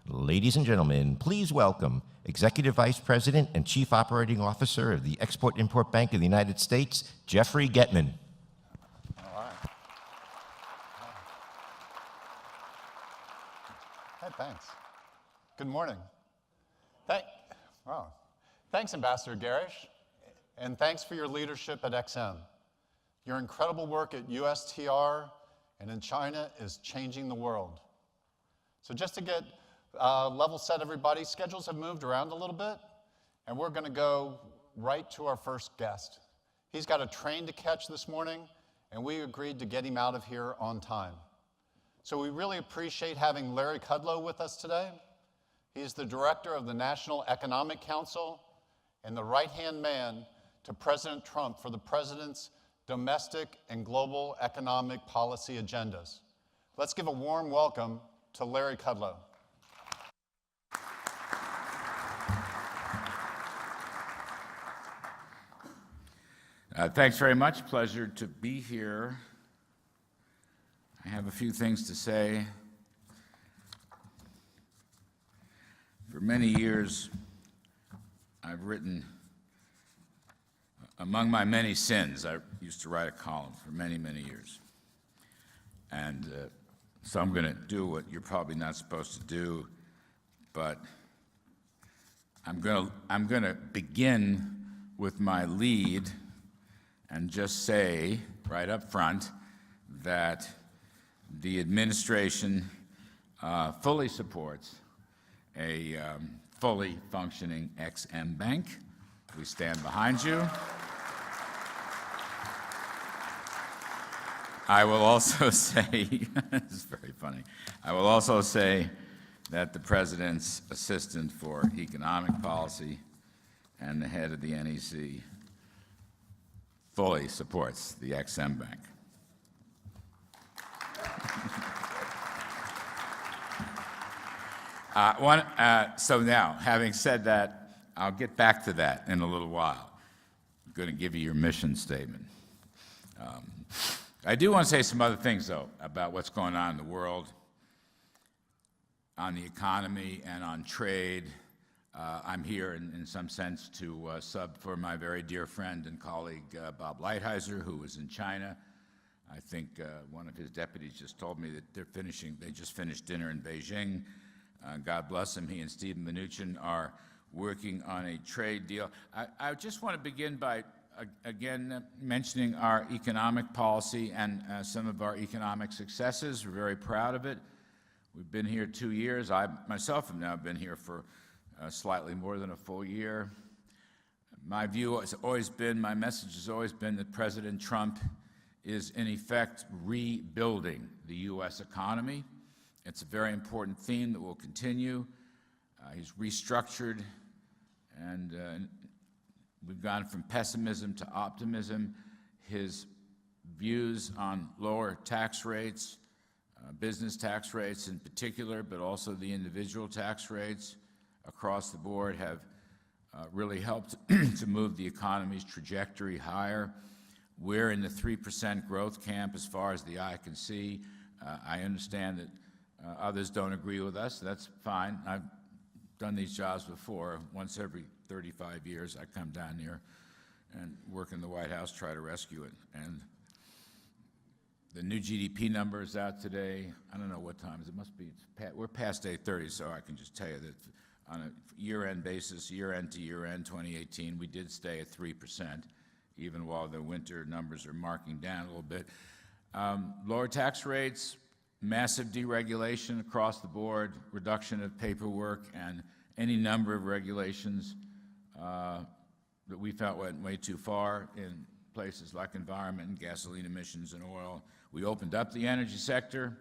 Ladies and gentlemen, please welcome Executive Vice President and Chief Operating Officer of the Export-Import Bank of the United States, Jeffrey Getman. All right. Hey, thanks. Good morning. Thanks, Ambassador Garish, and thanks for your leadership at XM. Your incredible work at USTR and in China is changing the world. So just to get level set, everybody, schedules have moved around a little bit, and we're going to go right to our first guest. He's got a train to catch this morning, and we agreed to get him out of here on time. So we really appreciate having Larry Kudlow with us today. He's the director of the National Economic Council and the right-hand man to President Trump for the president's domestic and global economic policy agendas. Let's give a warm welcome to Larry Kudlow. Thanks very much. Pleasure to be here. I have a few things to say. For many years, I've written, among my many sins, I used to write a column for many, many years. And so I'm going to do what you're probably not supposed to do, but I'm going to begin with my lead and just say right up front that the administration fully supports a fully functioning XM Bank. We stand behind you. I will also say, this is very funny, I will also say that the President's Assistant for Economic Policy and the head of the NEC fully supports the XM Bank. So now, having said that, I'll get back to that in a little while. I'm going to give you your mission statement. I do want to say some other things, though, about what's going on in the world, on the economy, and on trade. I'm here, in some sense, to sub for my very dear friend and colleague, Bob Lighthizer, who is in China. I think one of his deputies just told me that they just finished dinner in Beijing. God bless him. He and Stephen Mnuchin are working on a trade deal. I just want to begin by, again, mentioning our economic policy and some of our economic successes. We're very proud of it. We've been here 2 years. I myself have now been here for slightly more than a full year. My view has always been, my message has always been that President Trump is, in effect, rebuilding the U.S. economy. It's a very important theme that will continue. He's restructured, and we've gone from pessimism to optimism. His views on lower tax rates, business tax rates in particular, but also the individual tax rates across the board have really helped to move the economy's trajectory higher. We're in the 3% growth camp as far as the eye can see. I understand that others don't agree with us. That's fine. I've done these jobs before. Once every 35 years, I come down here and work in the White House, try to rescue it. And the new GDP number is out today. I don't know what time it must be. We're past 8:30, so I can just tell you that on a year-end basis, year-end to year-end 2018, we did stay at 3%, even while the winter numbers are marking down a little bit. Lower tax rates, massive deregulation across the board, reduction of paperwork, and any number of regulations that we felt went way too far in places like environment and gasoline emissions and oil. We opened up the energy sector.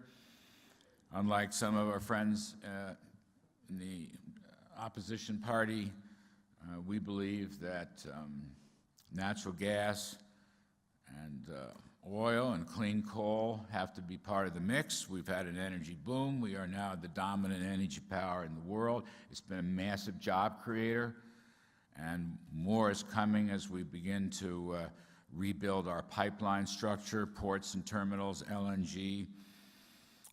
Unlike some of our friends in the opposition party, we believe that natural gas and oil and clean coal have to be part of the mix. We've had an energy boom. We are now the dominant energy power in the world. It's been a massive job creator, and more is coming as we begin to rebuild our pipeline structure, ports and terminals, LNG.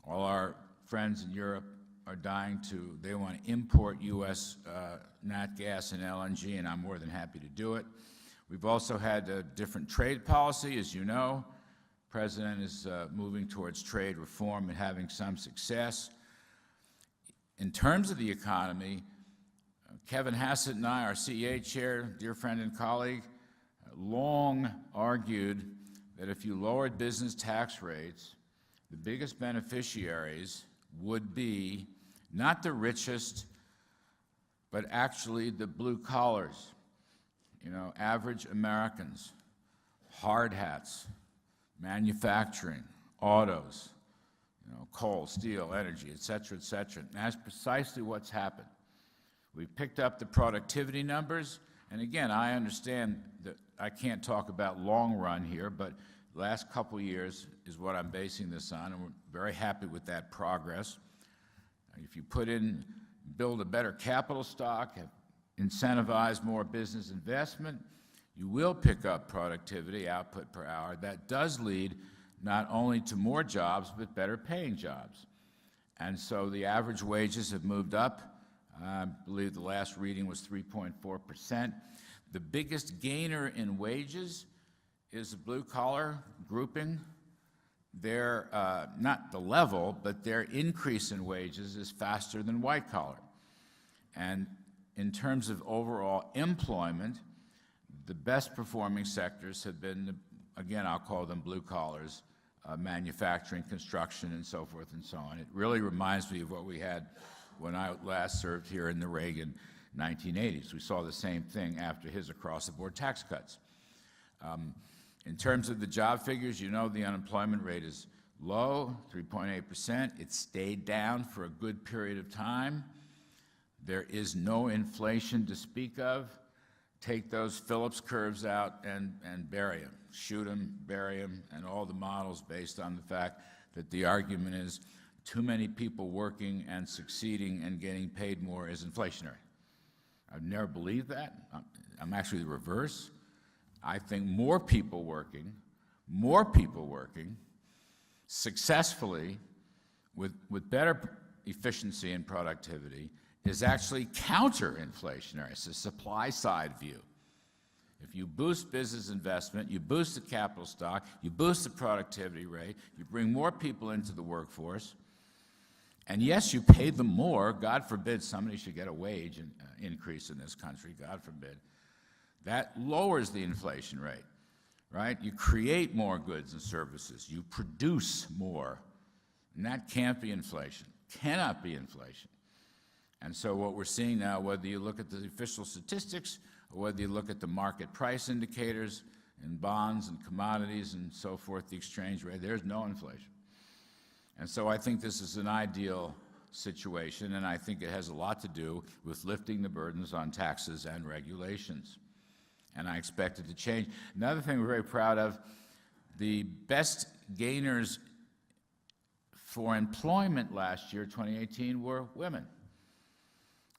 All our friends in Europe are dying to, they want to import U.S. Nat gas and LNG, and I'm more than happy to do it. We've also had a different trade policy, as you know. The President is moving towards trade reform and having some success. In terms of the economy, Kevin Hassett and I, our CEA chair, dear friend and colleague, long argued that if you lowered business tax rates, the biggest beneficiaries would be not the richest, but actually the blue collars, average Americans, hard hats, manufacturing, autos, coal, steel, energy, et cetera, et cetera. And that's precisely what's happened. We've picked up the productivity numbers, and again, I understand that I can't talk about long run here, but the last couple years is what I'm basing this on, and we're very happy with that progress. If you build a better capital stock, incentivize more business investment, you will pick up productivity, output per hour. That does lead not only to more jobs, but better paying jobs. And so the average wages have moved up. I believe the last reading was 3.4%. The biggest gainer in wages is the blue-collar grouping. Their, not the level, but their increase in wages is faster than white-collar. And in terms of overall employment, the best performing sectors have been, again, I'll call them blue collars, manufacturing, construction, and so forth and so on. It really reminds me of what we had when I last served here in the Reagan 1980s. We saw the same thing after his across-the-board tax cuts. In terms of the job figures, the unemployment rate is low, 3.8%. It stayed down for a good period of time. There is no inflation to speak of. Take those Phillips curves out and bury them. Shoot them, bury them, and all the models based on the fact that the argument is too many people working and succeeding and getting paid more is inflationary. I've never believed that. I'm actually the reverse. I think more people working successfully with better efficiency and productivity is actually counter-inflationary. It's a supply-side view. If you boost business investment, you boost the capital stock, you boost the productivity rate, you bring more people into the workforce, and yes, you pay them more. God forbid somebody should get a wage increase in this country, God forbid. That lowers the inflation rate, right? You create more goods and services. You produce more. And that can't be inflation, cannot be inflation. And so what we're seeing now, whether you look at the official statistics or whether you look at the market price indicators in bonds and commodities and so forth, the exchange rate, there's no inflation. And so I think this is an ideal situation, and I think it has a lot to do with lifting the burdens on taxes and regulations. And I expect it to change. Another thing we're very proud of, the best gainers for employment last year, 2018, were women.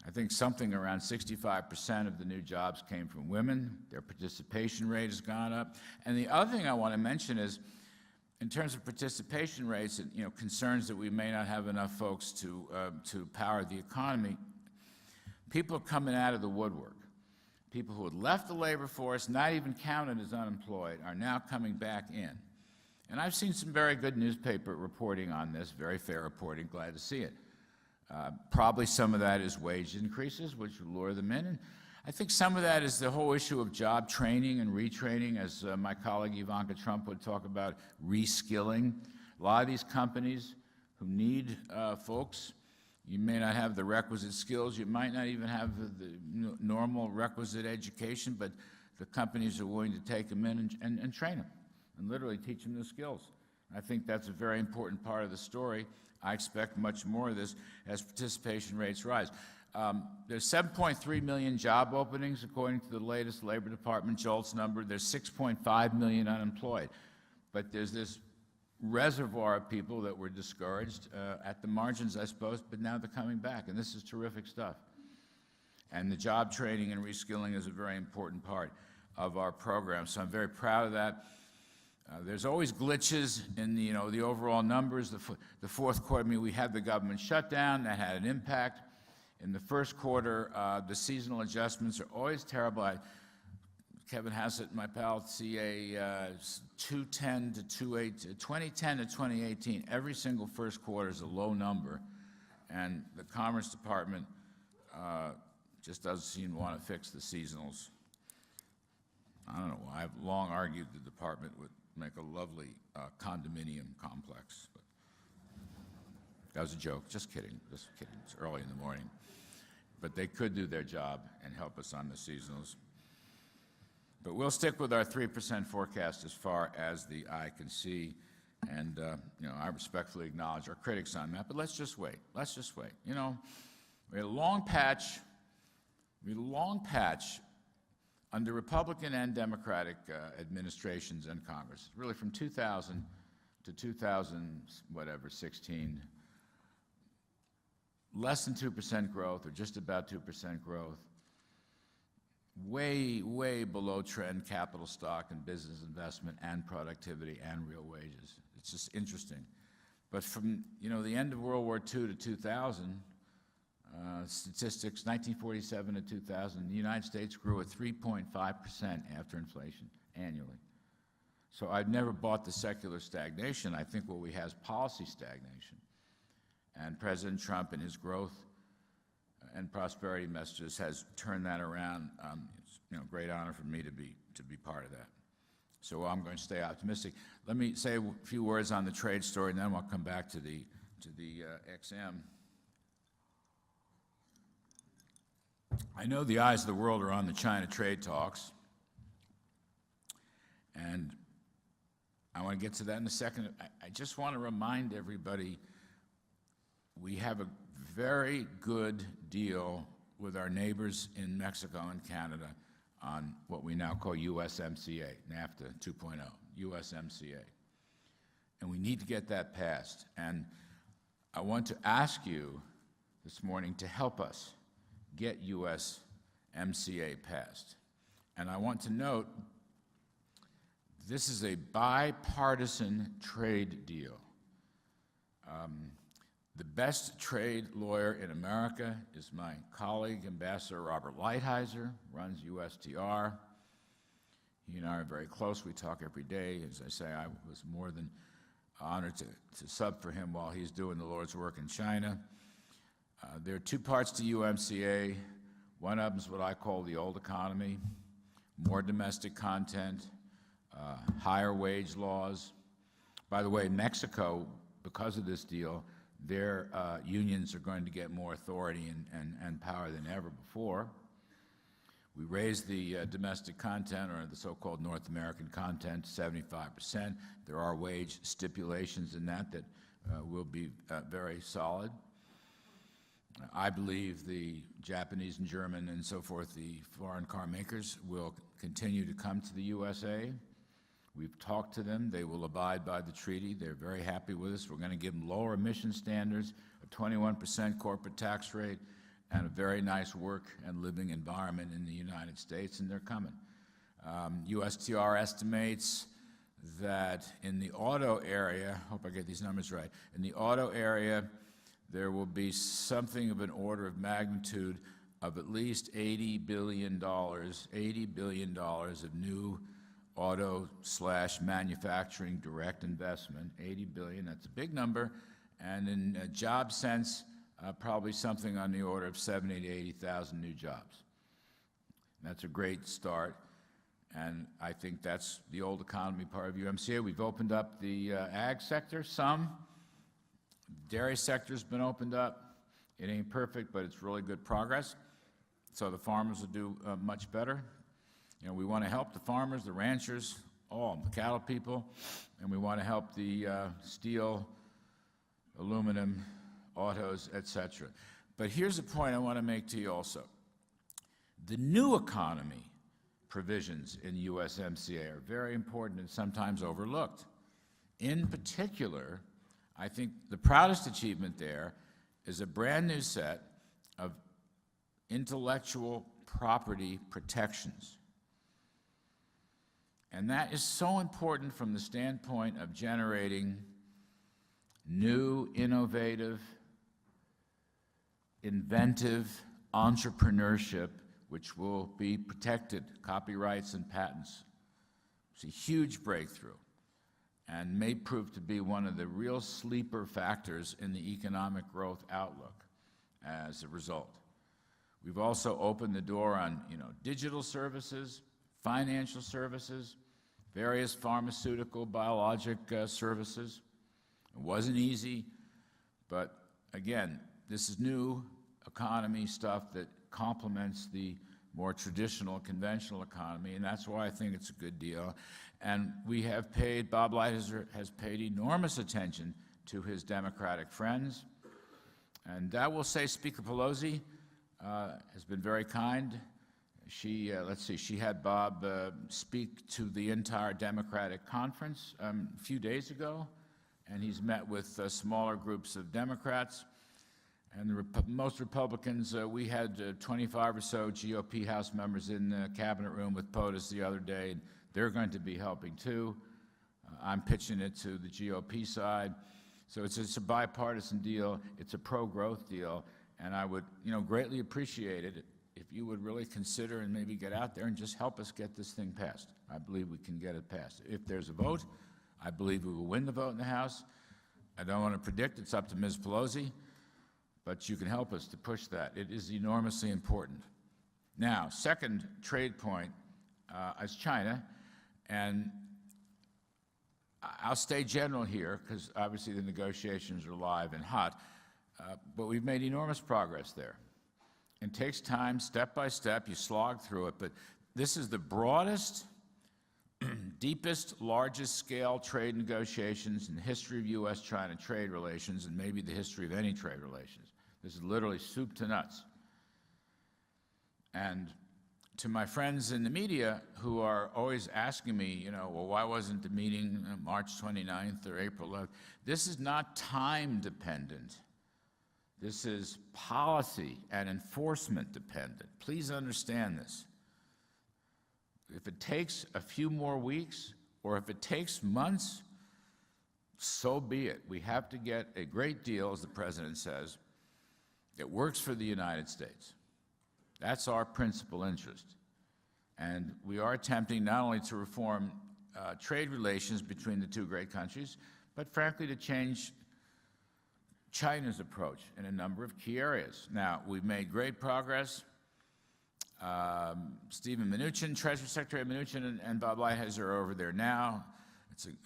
I think something around 65% of the new jobs came from women. Their participation rate has gone up. And the other thing I want to mention is, in terms of participation rates and concerns that we may not have enough folks to power the economy, people are coming out of the woodwork. People who had left the labor force, not even counted as unemployed, are now coming back in. And I've seen some very good newspaper reporting on this, very fair reporting, glad to see it. Probably some of that is wage increases, which will lure them in. And I think some of that is the whole issue of job training and retraining, as my colleague Ivanka Trump would talk about reskilling. A lot of these companies who need folks, you may not have the requisite skills, you might not even have the normal requisite education, but the companies are willing to take them in and train them and literally teach them the skills. I think that's a very important part of the story. I expect much more of this as participation rates rise. There's 7.3 million job openings, according to the latest Labor Department JOLTS number. There's 6.5 million unemployed. But there's this reservoir of people that were discouraged at the margins, I suppose, but now they're coming back, and this is terrific stuff. And the job training and reskilling is a very important part of our program, so I'm very proud of that. There's always glitches in the, the overall numbers. The fourth quarter, I mean, we had the government shutdown, that had an impact. In the first quarter, the seasonal adjustments are always terrible. Kevin Hassett, my pal, CA, 2010 to 2018, every single first quarter is a low number, and the Commerce Department just doesn't seem to want to fix the seasonals. I don't know. I've long argued the department would make a lovely condominium complex, but that was a joke. Just kidding. Just kidding. It's early in the morning. But they could do their job and help us on the seasonals. But we'll stick with our 3% forecast as far as the eye can see. And, I respectfully acknowledge our critics on that, but let's just wait. Let's just wait. We had a long patch. We had a long patch under Republican and Democratic administrations and Congress, really from 2000 to 2016, less than 2% growth, or just about 2% growth, way, way below trend capital stock and business investment and productivity and real wages. It's just interesting. But from, the end of World War II to 2000, statistics, 1947 to 2000, the United States grew at 3.5% after inflation annually. So I've never bought the secular stagnation. I think what we have is policy stagnation. And President Trump and his growth and prosperity messages has turned that around. It's a great honor for me to be part of that. So I'm going to stay optimistic. Let me say a few words on the trade story, and then I'll come back to the XM. I know the eyes of the world are on the China trade talks, and I want to get to that in a second. I just want to remind everybody we have a very good deal with our neighbors in Mexico and Canada on what we now call USMCA, NAFTA 2.0, USMCA. And we need to get that passed. And I want to ask you this morning to help us get USMCA passed. And I want to note, this is a bipartisan trade deal. The best trade lawyer in America is my colleague, Ambassador Robert Lighthizer, runs USTR. He and I are very close. We talk every day. As I say, I was more than honored to sub for him while he's doing the Lord's work in China. There are two parts to UMCA. One of them is what I call the old economy, more domestic content, higher wage laws. By the way, Mexico, because of this deal, their unions are going to get more authority and power than ever before. We raised the domestic content, or the so-called North American content, to 75%. There are wage stipulations in that will be very solid. I believe the Japanese and German and so forth, the foreign car makers, will continue to come to the USA. We've talked to them. They will abide by the treaty. They're very happy with us. We're going to give them lower emission standards, a 21% corporate tax rate, and a very nice work and living environment in the United States, and they're coming. USTR estimates that in the auto area, hope I get these numbers right, in the auto area, there will be something of an order of magnitude of at least $80 billion of new auto/manufacturing direct investment. 80 billion, that's a big number. And in a job sense, probably something on the order of 70,000 to 80,000 new jobs. That's a great start. And I think that's the old economy part of UMCA. We've opened up the ag sector some. Dairy sector's been opened up. It ain't perfect, but it's really good progress. So the farmers will do much better. We want to help the farmers, the ranchers, all, the cattle people, and we want to help the steel, aluminum, autos, etc. But here's a point I want to make to you also. The new economy provisions in USMCA are very important and sometimes overlooked. In particular, I think the proudest achievement there is a brand new set of intellectual property protections. And that is so important from the standpoint of generating new, innovative, inventive entrepreneurship, which will be protected, copyrights and patents. It's a huge breakthrough and may prove to be one of the real sleeper factors in the economic growth outlook as a result. We've also opened the door on, digital services, financial services, various pharmaceutical, biologic services. It wasn't easy, but again, this is new economy stuff that complements the more traditional, conventional economy, and that's why I think it's a good deal. And we have paid, Bob Lighthizer has paid enormous attention to his Democratic friends. And I will say Speaker Pelosi has been very kind. She, she had Bob speak to the entire Democratic conference a few days ago, and he's met with smaller groups of Democrats. And most Republicans, we had 25 or so GOP House members in the cabinet room with POTUS the other day, and they're going to be helping too. I'm pitching it to the GOP side. So it's a bipartisan deal. It's a pro-growth deal, and I would, greatly appreciate it if you would really consider and maybe get out there and just help us get this thing passed. I believe we can get it passed. If there's a vote, I believe we will win the vote in the House. I don't want to predict. It's up to Ms. Pelosi, but you can help us to push that. It is enormously important. Now, second trade point is China, and I'll stay general here because obviously the negotiations are live and hot, but we've made enormous progress there. It takes time, step by step, you slog through it, but this is the broadest, deepest, largest scale trade negotiations in the history of U.S.-China trade relations and maybe the history of any trade relations. This is literally soup to nuts. And to my friends in the media who are always asking me, well, why wasn't the meeting March 29th or April 11th? This is not time dependent. This is policy and enforcement dependent. Please understand this. If it takes a few more weeks or if it takes months, so be it. We have to get a great deal, as the President says, that works for the United States. That's our principal interest. And we are attempting not only to reform trade relations between the two great countries, but frankly to change China's approach in a number of key areas. Now, we've made great progress. Stephen Mnuchin, Treasury Secretary Mnuchin, and Bob Lighthizer are over there now.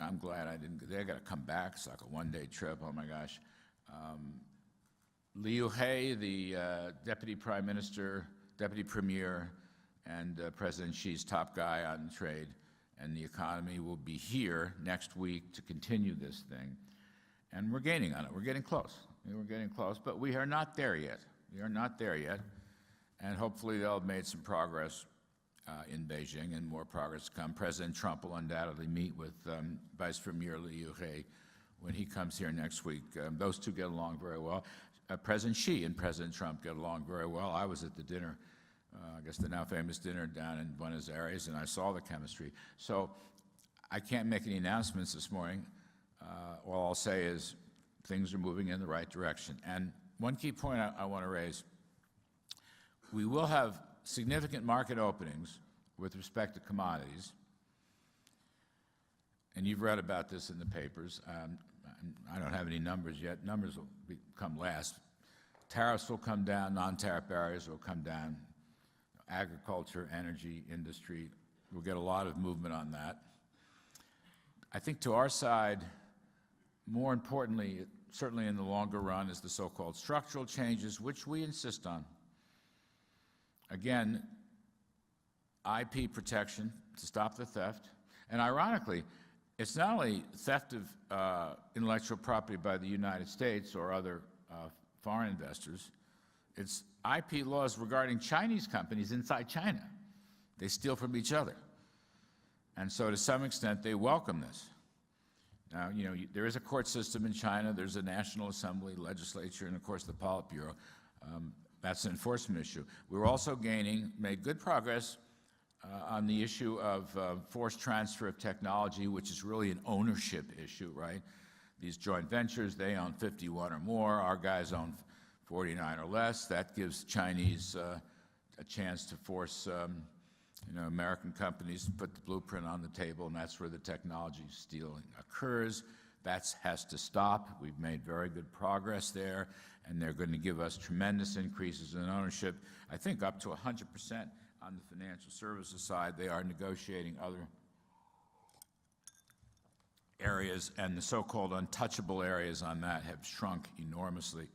I'm glad I didn't. They got to come back. It's like a one-day trip. Oh my gosh. Liu He, the Deputy Prime Minister, Deputy Premier, and President Xi's top guy on trade and the economy, will be here next week to continue this thing. And we're gaining on it. We're getting close. We're getting close, but we are not there yet. We are not there yet. And hopefully they'll have made some progress in Beijing and more progress to come. President Trump will undoubtedly meet with Vice Premier Liu He when he comes here next week. Those two get along very well. President Xi and President Trump get along very well. I was at the dinner, I guess the now famous dinner down in Buenos Aires, and I saw the chemistry. So I can't make any announcements this morning. All I'll say is things are moving in the right direction. And one key point I want to raise, we will have significant market openings with respect to commodities. And you've read about this in the papers. I don't have any numbers yet. Numbers will come last. Tariffs will come down, non-tariff barriers will come down. Agriculture, energy, industry, we'll get a lot of movement on that. I think to our side, more importantly, certainly in the longer run, is the so-called structural changes, which we insist on. Again, IP protection to stop the theft. And ironically, it's not only theft of intellectual property by the United States or other foreign investors, it's IP laws regarding Chinese companies inside China. They steal from each other. And so to some extent, they welcome this. Now, there is a court system in China, there's a National Assembly, legislature, and of course the Politburo. That's an enforcement issue. We're also made good progress on the issue of forced transfer of technology, which is really an ownership issue, right? These joint ventures, they own 51 or more. Our guys own 49 or less. That gives Chinese a chance to force American companies to put the blueprint on the table, and that's where the technology stealing occurs. That has to stop. We've made very good progress there, and they're going to give us tremendous increases in ownership. I think up to 100% on the financial services side. They are negotiating other areas, and the so-called untouchable areas on that have shrunk enormously.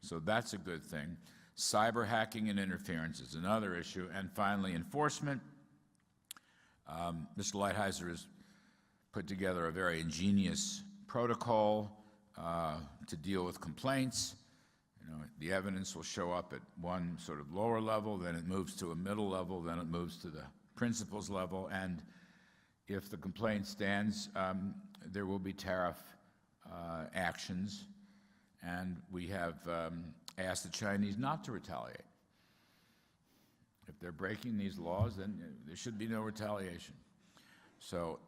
So that's a good thing. Cyber hacking and interference is another issue. And finally, enforcement. Mr. Lighthizer has put together a very ingenious protocol to deal with complaints. The evidence will show up at one sort of lower level, then it moves to a middle level, then it moves to the principals level, and if the complaint stands, there will be tariff actions, and we have asked the Chinese not to retaliate. If they're breaking these laws, then there should be no retaliation. So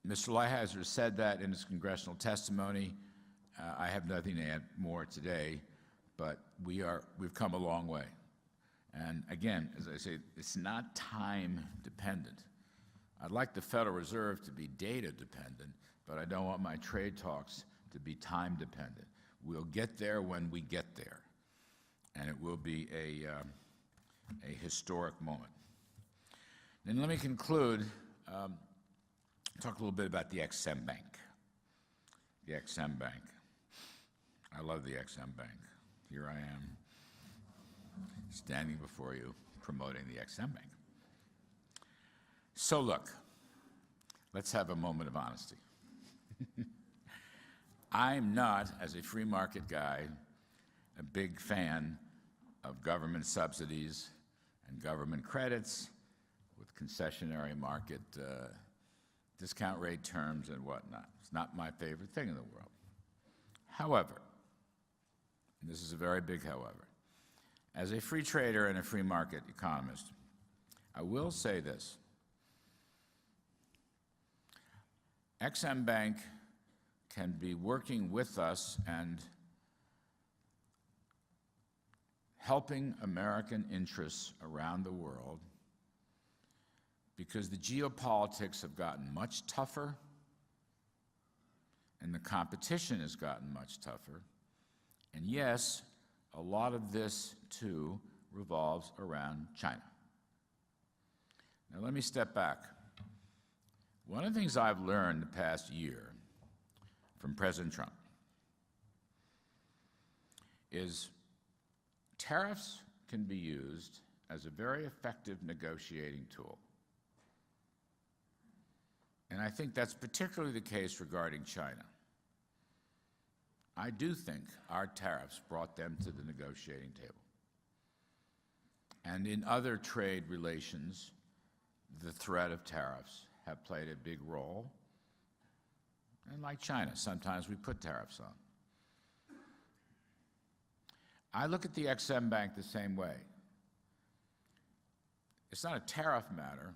Mr. Lighthizer said that in his congressional testimony. I have nothing to add more today, but we've come a long way. And again, as I say, it's not time dependent. I'd like the Federal Reserve to be data dependent, but I don't want my trade talks to be time dependent. We'll get there when we get there, and it will be a historic moment. Then let me conclude, talk a little bit about the Ex-Im Bank. The Ex-Im Bank. I love the Ex-Im Bank. Here I am, standing before you, promoting the Ex-Im Bank. So look, let's have a moment of honesty. I'm not, as a free market guy, a big fan of government subsidies and government credits with concessionary market discount rate terms and whatnot. It's not my favorite thing in the world. However, and this is a very big however, as a free trader and a free market economist, I will say this. Ex-Im Bank can be working with us and helping American interests around the world because the geopolitics have gotten much tougher and the competition has gotten much tougher. And yes, a lot of this, too, revolves around China. Now, let me step back. One of the things I've learned the past year from President Trump is tariffs can be used as a very effective negotiating tool. And I think that's particularly the case regarding China. I do think our tariffs brought them to the negotiating table. And in other trade relations, the threat of tariffs have played a big role. And like China, sometimes we put tariffs on. I look at the Ex-Im Bank the same way. It's not a tariff matter,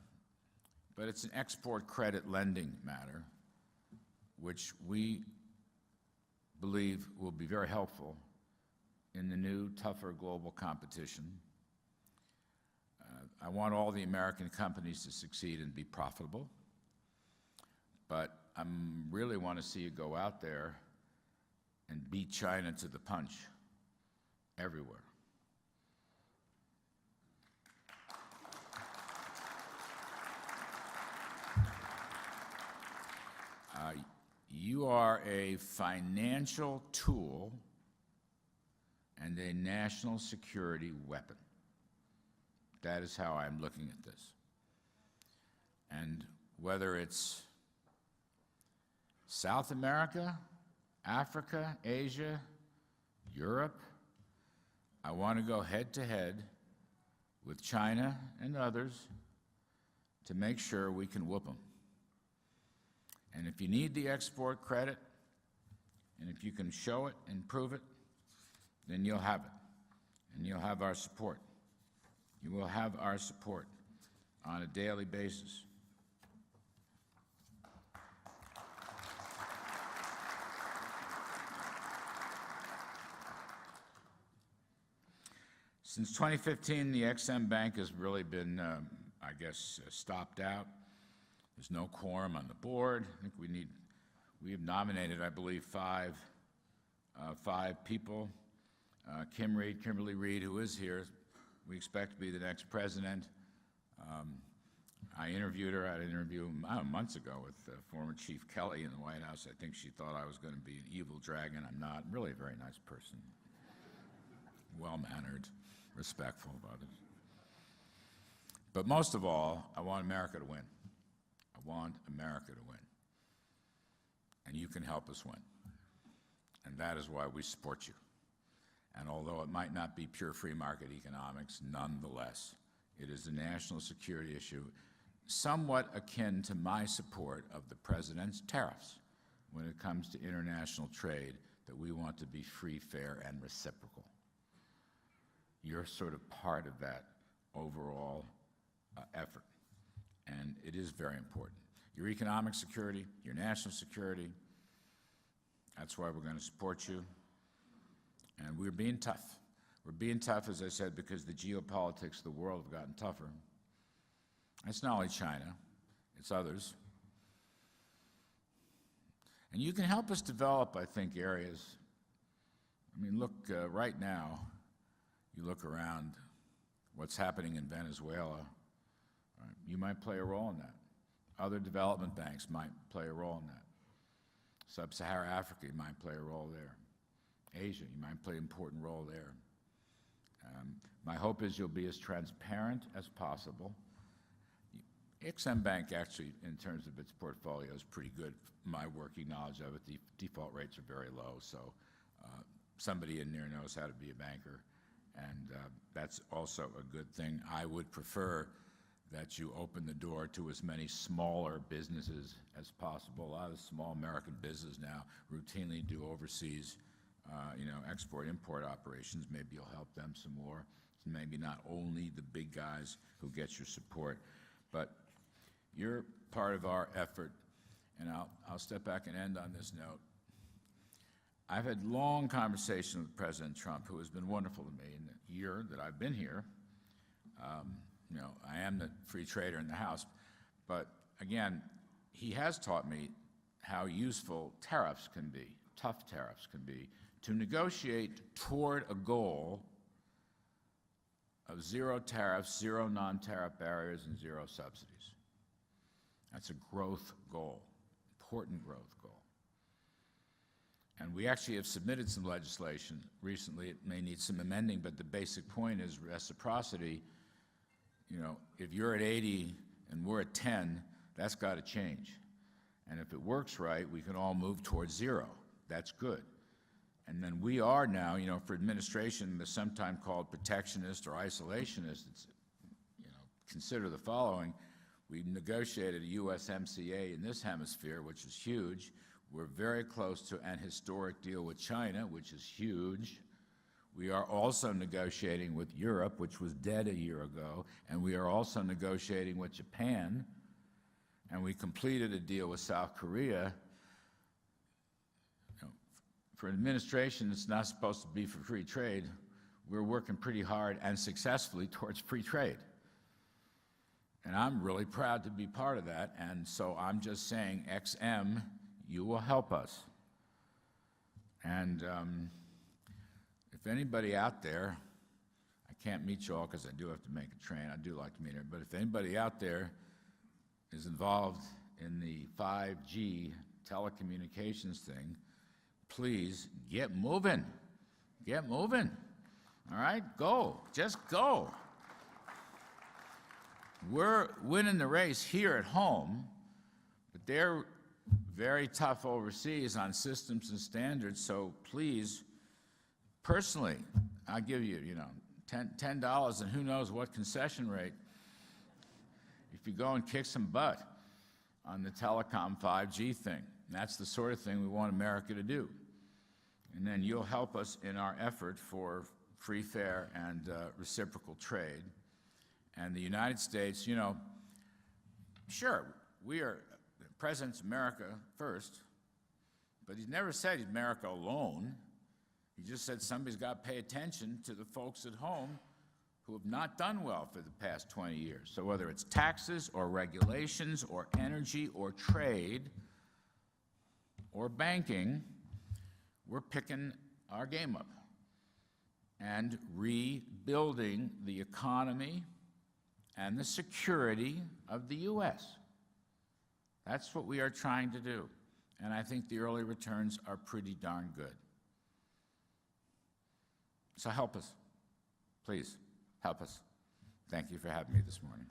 but it's an export credit lending matter, which we believe will be very helpful in the new, tougher global competition. I want all the American companies to succeed and be profitable, but I really want to see you go out there and beat China to the punch everywhere. You are a financial tool and a national security weapon. That is how I'm looking at this. And whether it's South America, Africa, Asia, Europe, I want to go head to head with China and others to make sure we can whoop them. And if you need the export credit, and if you can show it and prove it, then you'll have it. And you'll have our support. You will have our support on a daily basis. Since 2015, the EXIM Bank has really been, stopped out. There's no quorum on the board. I think we have nominated, I believe, five people. Kimberly Reed, who is here, we expect to be the next president. I interviewed her. I had an interview months ago with former Chief Kelly in the White House. I think she thought I was going to be an evil dragon. I'm not. I'm really a very nice person. Well-mannered, respectful about it. But most of all, I want America to win. I want America to win. And you can help us win. And that is why we support you. And although it might not be pure free market economics, nonetheless, it is a national security issue somewhat akin to my support of the president's tariffs when it comes to international trade, that we want to be free, fair, and reciprocal. You're sort of part of that overall effort, and it is very important. Your economic security, your national security, that's why we're going to support you. And we're being tough. We're being tough, as I said, because the geopolitics of the world have gotten tougher. It's not only China, it's others. And you can help us develop, I think, areas. I mean, look, right now, you look around what's happening in Venezuela, right? You might play a role in that. Other development banks might play a role in that. Sub-Saharan Africa, you might play a role there. Asia, you might play an important role there. My hope is you'll be as transparent as possible. EXIM Bank actually, in terms of its portfolio, is pretty good. My working knowledge of it, the default rates are very low, so somebody in there knows how to be a banker, and that's also a good thing. I would prefer that you open the door to as many smaller businesses as possible. A lot of small American businesses now routinely do overseas export-import operations. Maybe you'll help them some more. Maybe not only the big guys who get your support, but you're part of our effort. And I'll step back and end on this note. I've had long conversations with President Trump, who has been wonderful to me in the year that I've been here. I am the free trader in the House, but again, he has taught me how useful tariffs can be, tough tariffs can be, to negotiate toward a goal of zero tariffs, zero non-tariff barriers, and zero subsidies. That's a growth goal, important growth goal. And we actually have submitted some legislation recently. It may need some amending, but the basic point is reciprocity. If you're at 80 and we're at 10, that's got to change. And if it works right, we can all move towards zero. That's good. And then we are now, for administration, the sometimes called protectionist or isolationist, consider the following. We negotiated a USMCA in this hemisphere, which is huge. We're very close to an historic deal with China, which is huge. We are also negotiating with Europe, which was dead a year ago, and we are also negotiating with Japan, and we completed a deal with South Korea. For an administration that's not supposed to be for free trade, we're working pretty hard and successfully towards free trade. And I'm really proud to be part of that, and so I'm just saying, XM, you will help us. And if anybody out there, I can't meet you all because I do have to make a train, I do like to meet her, but if anybody out there is involved in the 5G telecommunications thing, please get moving. Get moving. All right? Go. Just go. We're winning the race here at home, but they're very tough overseas on systems and standards, so please, personally, I'll give you, $10 and who knows what concession rate if you go and kick some butt on the telecom 5G thing. And that's the sort of thing we want America to do. And then you'll help us in our effort for free, fair, and reciprocal trade. And the United States, you know, sure, the President's America first, but he's never said he's America alone. He just said somebody's got to pay attention to the folks at home who have not done well for the past 20 years. So whether it's taxes or regulations or energy or trade or banking, we're picking our game up and rebuilding the economy and the security of the U.S. That's what we are trying to do. And I think the early returns are pretty darn good. So help us. Please, help us. Thank you for having me this morning.